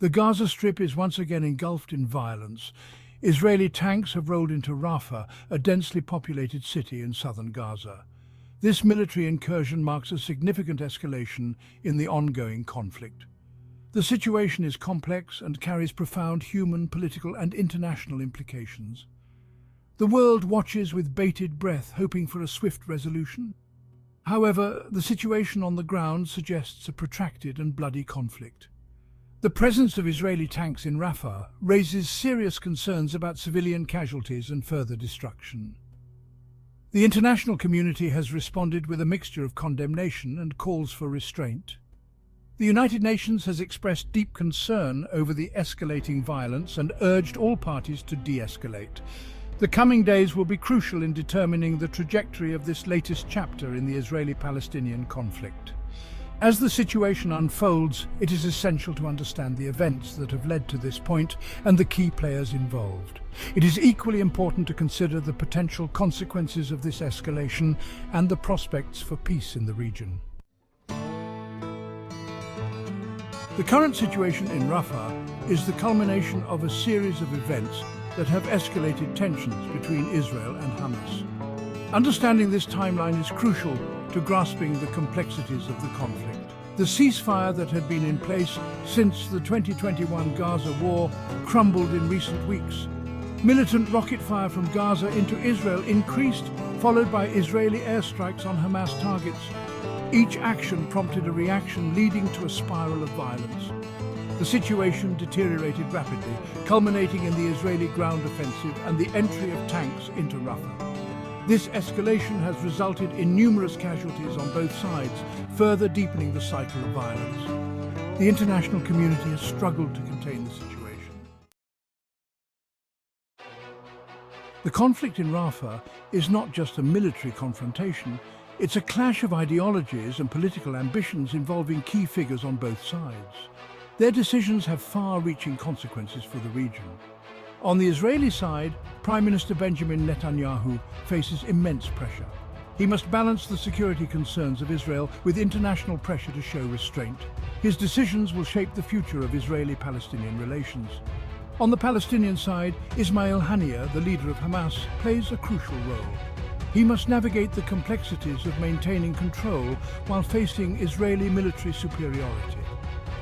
The Gaza Strip is once again engulfed in violence. Israeli tanks have rolled into Rafah, a densely populated city in southern Gaza. This military incursion marks a significant escalation in the ongoing conflict. The situation is complex and carries profound human, political, and international implications. The world watches with bated breath, hoping for a swift resolution. However, the situation on the ground suggests a protracted and bloody conflict. The presence of Israeli tanks in Rafah raises serious concerns about civilian casualties and further destruction. The international community has responded with a mixture of condemnation and calls for restraint. The United Nations has expressed deep concern over the escalating violence and urged all parties to de-escalate. The coming days will be crucial in determining the trajectory of this latest chapter in the Israeli-Palestinian conflict. As the situation unfolds, it is essential to understand the events that have led to this point and the key players involved. It is equally important to consider the potential consequences of this escalation and the prospects for peace in the region. The current situation in Rafah is the culmination of a series of events that have escalated tensions between Israel and Hamas. Understanding this timeline is crucial to grasping the complexities of the conflict. The ceasefire that had been in place since the 2021 Gaza war crumbled in recent weeks. Militant rocket fire from Gaza into Israel increased, followed by Israeli airstrikes on Hamas targets. Each action prompted a reaction, leading to a spiral of violence. The situation deteriorated rapidly, culminating in the Israeli ground offensive and the entry of tanks into Rafah. This escalation has resulted in numerous casualties on both sides, further deepening the cycle of violence. The international community has struggled to contain the situation. The conflict in Rafah is not just a military confrontation, it's a clash of ideologies and political ambitions involving key figures on both sides. Their decisions have far-reaching consequences for the region. On the Israeli side, Prime Minister Benjamin Netanyahu faces immense pressure. He must balance the security concerns of Israel with international pressure to show restraint. His decisions will shape the future of Israeli-Palestinian relations. On the Palestinian side, Ismail Haniyeh, the leader of Hamas, plays a crucial role. He must navigate the complexities of maintaining control while facing Israeli military superiority.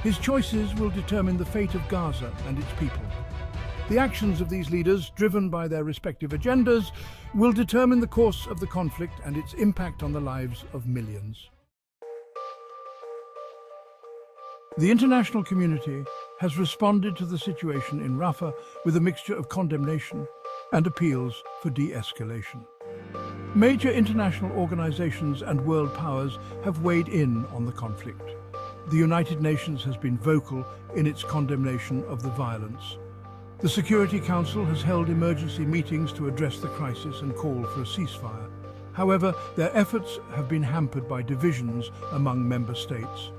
His choices will determine the fate of Gaza and its people. The actions of these leaders, driven by their respective agendas, will determine the course of the conflict and its impact on the lives of millions. The international community has responded to the situation in Rafah with a mixture of condemnation and appeals for de-escalation. Major international organizations and world powers have weighed in on the conflict. The United Nations has been vocal in its condemnation of the violence. The Security Council has held emergency meetings to address the crisis and call for a ceasefire. However, their efforts have been hampered by divisions among member states.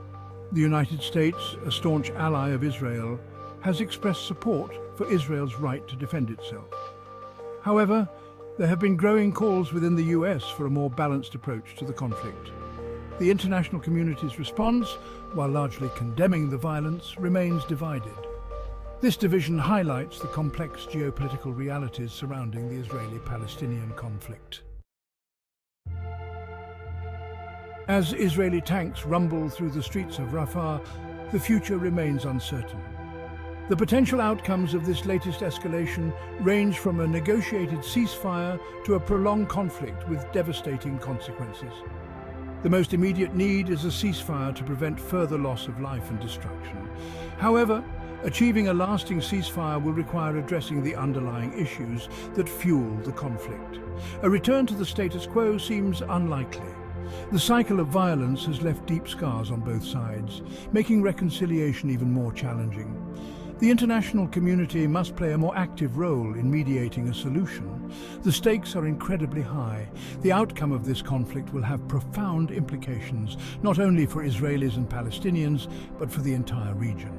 The United States, a staunch ally of Israel, has expressed support for Israel's right to defend itself. However, there have been growing calls within the US for a more balanced approach to the conflict. The international community's response, while largely condemning the violence, remains divided. This division highlights the complex geopolitical realities surrounding the Israeli-Palestinian conflict. As Israeli tanks rumble through the streets of Rafah, the future remains uncertain. The potential outcomes of this latest escalation range from a negotiated ceasefire to a prolonged conflict with devastating consequences. The most immediate need is a ceasefire to prevent further loss of life and destruction. However, achieving a lasting ceasefire will require addressing the underlying issues that fuel the conflict. A return to the status quo seems unlikely. The cycle of violence has left deep scars on both sides, making reconciliation even more challenging. The international community must play a more active role in mediating a solution. The stakes are incredibly high. The outcome of this conflict will have profound implications, not only for Israelis and Palestinians, but for the entire region.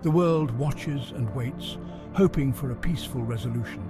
The world watches and waits, hoping for a peaceful resolution.